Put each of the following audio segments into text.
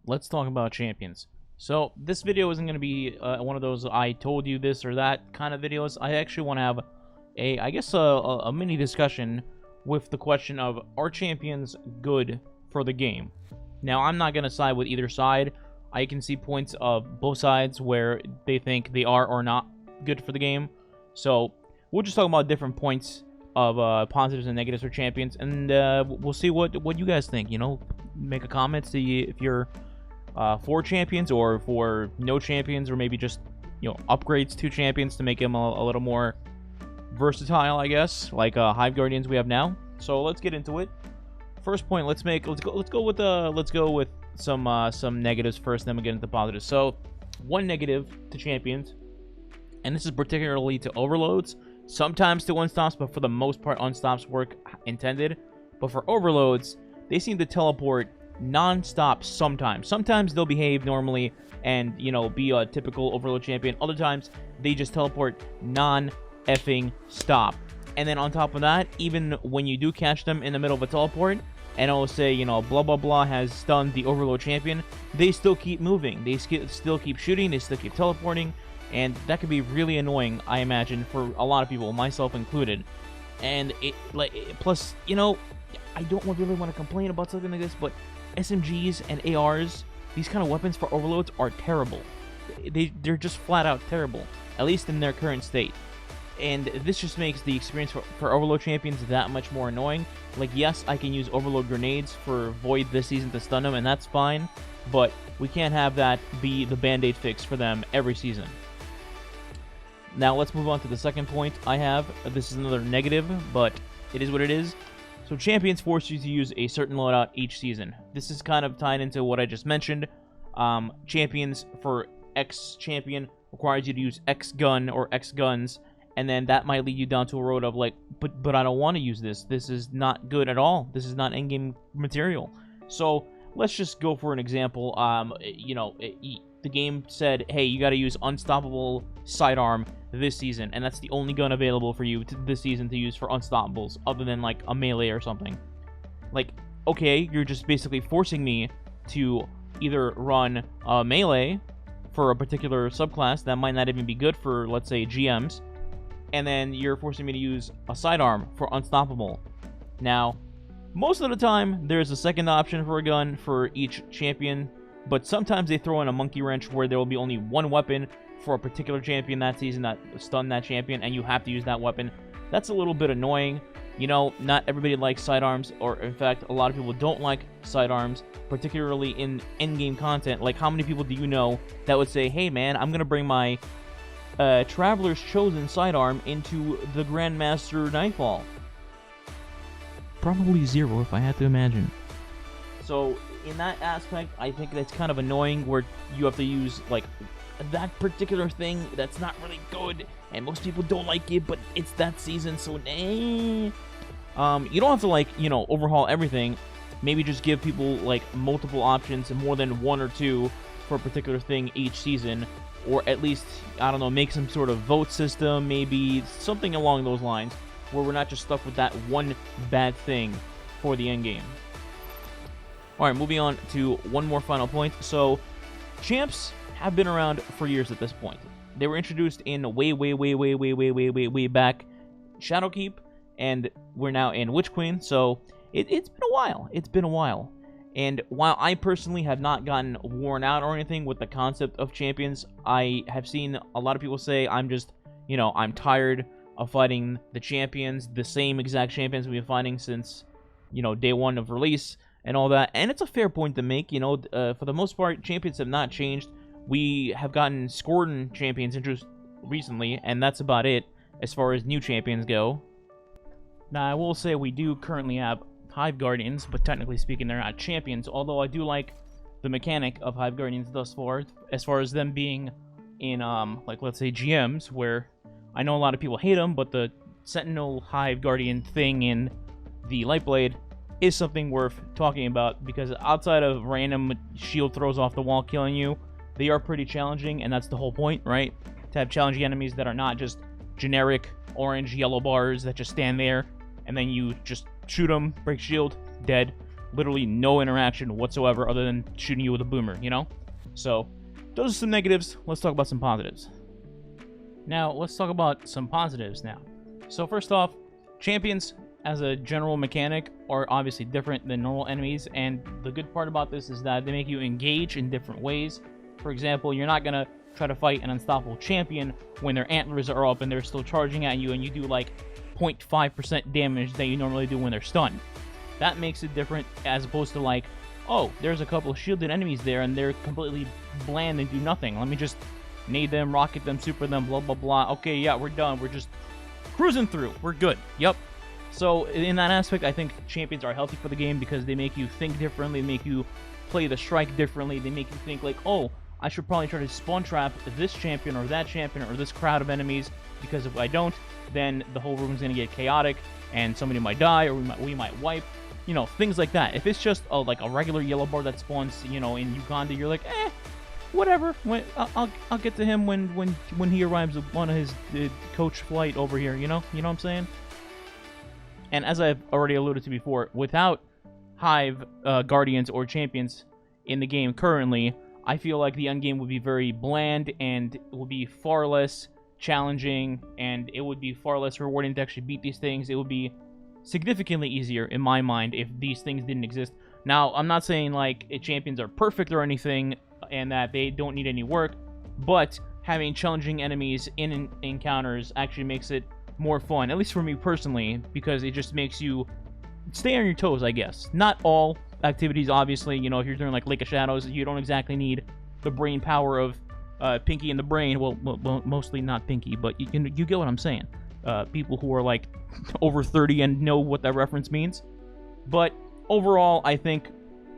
let's talk about champions. So this video isn't going to be one of those I told you this or that kind of videos. I actually want to have a mini discussion with the question of, are champions good for the game? Now, I'm not going to side with either side. I can see points of both sides where they think they are or not good for the game. So we'll just talk about different points of positives and negatives for champions, and we'll see what you guys think. You know, make a comment, see if you're for champions or for no champions, or maybe just, you know, upgrades to champions to make them a little more versatile, I guess, like Hive Guardians we have now. So let's get into it. First point, let's go with some negatives first, then we get into positives. So one negative to champions, and this is particularly to overloads, sometimes to unstops, but for the most part unstops work intended. But for overloads, they seem to teleport non-stop sometimes. Sometimes they'll behave normally and, you know, be a typical overload champion. Other times they just teleport non-effing stop. And then on top of that, even when you do catch them in the middle of a teleport, and it'll say, you know, blah blah blah has stunned the overload champion, they still keep moving, they still keep shooting, they still keep teleporting, and that could be really annoying, I imagine, for a lot of people, myself included. And plus, you know, I don't really want to complain about something like this, but SMGs and ARs, these kind of weapons for overloads are terrible. They're just flat out terrible, at least in their current state. And this just makes the experience for overload champions that much more annoying. Like, yes, I can use overload grenades for Void this season to stun them, and that's fine, but we can't have that be the band-aid fix for them every season. Now let's move on to the second point I have. This is another negative, but it is what it is. So champions force you to use a certain loadout each season. This is kind of tied into what I just mentioned. Champions for X champion requires you to use X gun or X guns, and then that might lead you down to a road of like, but I don't want to use this. This is not good at all. This is not in-game material. So let's just go for an example. You know, the game said, hey, you got to use unstoppable sidearm this season, and that's the only gun available for you this season to use for unstoppables, other than like a melee or something. Like, okay, you're just basically forcing me to either run a melee for a particular subclass that might not even be good for, let's say, GMs, and then you're forcing me to use a sidearm for unstoppable. Now, most of the time, there's a second option for a gun for each champion, but sometimes they throw in a monkey wrench where there will be only one weapon for a particular champion that season that stun that champion, and you have to use that weapon. That's a little bit annoying. You know, not everybody likes sidearms, or in fact, a lot of people don't like sidearms, particularly in in-game content. Like, how many people do you know that would say, hey man, I'm gonna bring my Traveler's Chosen sidearm into the Grandmaster Nightfall? Probably zero, if I had to imagine. So in that aspect, I think that's kind of annoying, where you have to use like that particular thing that's not really good, and most people don't like it, but it's that season, so you don't have to, like, you know, overhaul everything. Maybe just give people like multiple options and more than one or two for a particular thing each season, or at least, I don't know, make some sort of vote system, maybe something along those lines, where we're not just stuck with that one bad thing for the end game. Alright, moving on to one more final point. So, champs have been around for years at this point. They were introduced in way back Shadowkeep, and we're now in Witch Queen, so it's been a while. It's been a while. And while I personally have not gotten worn out or anything with the concept of champions, I have seen a lot of people say, I'm just, you know, I'm tired of fighting the champions, the same exact champions we've been fighting since, you know, day one of release and all that. And it's a fair point to make. You know, for the most part, champions have not changed. We have gotten Scorn champions introduced recently, and that's about it as far as new champions go. Now, I will say we do currently have Hive Guardians, but technically speaking, they're not champions, although I do like the mechanic of Hive Guardians thus far, as far as them being in, like, let's say, GMs, where I know a lot of people hate them, but the Sentinel Hive Guardian thing in the Lightblade is something worth talking about, because outside of random shield throws off the wall killing you, they are pretty challenging, and that's the whole point, right? To have challenging enemies that are not just generic orange, yellow bars that just stand there, and then you just shoot them, break shield, dead. literally no interaction whatsoever other than shooting you with a boomer, you know? So, those are some negatives. Let's talk about some positives. Now, let's talk about some positives now. So, first off, champions, as a general mechanic, are obviously different than normal enemies, and the good part about this is that they make you engage in different ways. For example, you're not gonna try to fight an unstoppable champion when their antlers are up and they're still charging at you and you do like 0.5% damage that you normally do when they're stunned. That makes it different, as opposed to like, oh, there's a couple of shielded enemies there and they're completely bland and do nothing. Let me just nade them, rocket them, super them, blah blah blah. Okay, yeah, we're done. We're just cruising through. We're good. Yep. So in that aspect, I think champions are healthy for the game because they make you think differently, make you play the strike differently. They make you think like, oh, I should probably try to spawn trap this champion or that champion or this crowd of enemies, because if I don't, then the whole room is going to get chaotic and somebody might die or we might wipe. You know, things like that. If it's just like a regular yellow bar that spawns, you know, in Uganda, you're like, whatever. I'll get to him when he arrives on his coach flight over here. You know what I'm saying? And as I've already alluded to before, without Hive Guardians or Champions in the game currently, I feel like the endgame would be very bland and it would be far less challenging, and it would be far less rewarding to actually beat these things. It would be significantly easier, in my mind, if these things didn't exist. Now, I'm not saying like champions are perfect or anything and that they don't need any work, but having challenging enemies in encounters actually makes it more fun, at least for me personally, because it just makes you stay on your toes, I guess. Not all activities, obviously. You know, if you're doing like Lake of Shadows, you don't exactly need the brain power of Pinky and the Brain. Well, mostly not Pinky, but you get what I'm saying. People who are like over 30 and know what that reference means. But overall, I think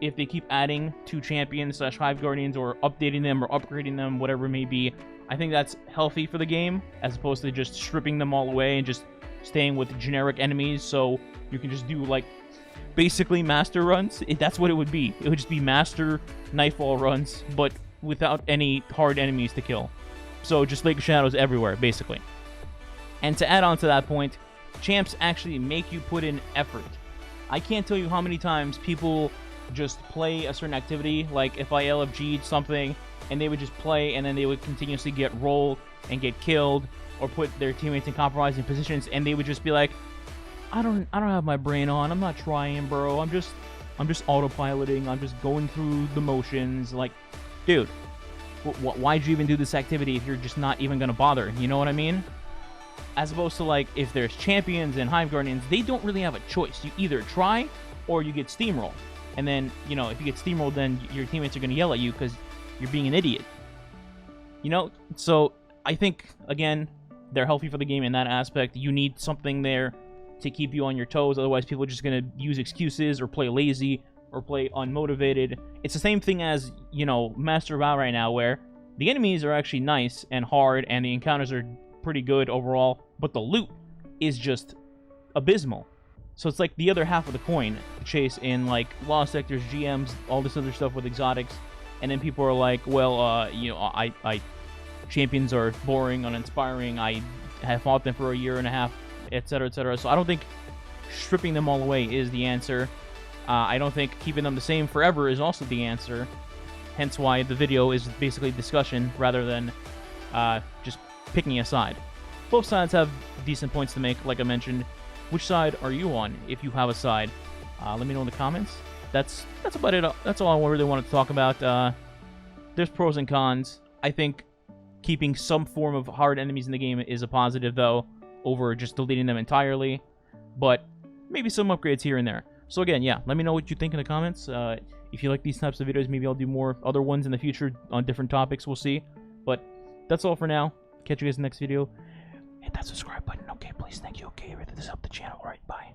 if they keep adding to champions / Hive Guardians, or updating them or upgrading them, whatever it may be, I think that's healthy for the game, as opposed to just stripping them all away and just staying with generic enemies, so you can just do like basically master runs. That's what it would be. It would just be master Nightfall runs, but without any hard enemies to kill. So just Lake of Shadows everywhere, basically. And to add on to that point, champs actually make you put in effort. I can't tell you how many times people just play a certain activity, like if I LFG'd something, and they would just play, and then they would continuously get rolled and get killed, or put their teammates in compromising positions, and they would just be like, I don't have my brain on, I'm not trying, bro, I'm just autopiloting, I'm just going through the motions. Like, dude, why'd you even do this activity if you're just not even gonna bother? You know what I mean? As opposed to, like, if there's champions and Hive Guardians, they don't really have a choice. You either try or you get steamrolled. And then, you know, if you get steamrolled, then your teammates are going to yell at you because you're being an idiot. You know? So, I think, again, they're healthy for the game in that aspect. You need something there to keep you on your toes. Otherwise, people are just going to use excuses or play lazy or play unmotivated. It's the same thing as, you know, Master WoW right now, where the enemies are actually nice and hard, and the encounters are pretty good overall, but the loot is just abysmal. So it's like the other half of the coin, chase in like Lost Sectors, GMs, all this other stuff with exotics, and then people are like, well, you know, I champions are boring, uninspiring, I have fought them for a year and a half, etc., etc. So I don't think stripping them all away is the answer. I don't think keeping them the same forever is also the answer. Hence why the video is basically discussion rather than just picking a side. Both sides have decent points to make, like I mentioned. Which side are you on, if you have a side? Let me know in the comments. That's about it. That's all I really wanted to talk about. There's pros and cons. I think keeping some form of hard enemies in the game is a positive, though, over just deleting them entirely. But maybe some upgrades here and there. So again, yeah, let me know what you think in the comments. If you like these types of videos, maybe I'll do more other ones in the future on different topics. We'll see. But that's all for now. Catch you guys in the next video. Hit that subscribe button. Okay, please. Thank you. Okay, this helped the channel. All right, bye.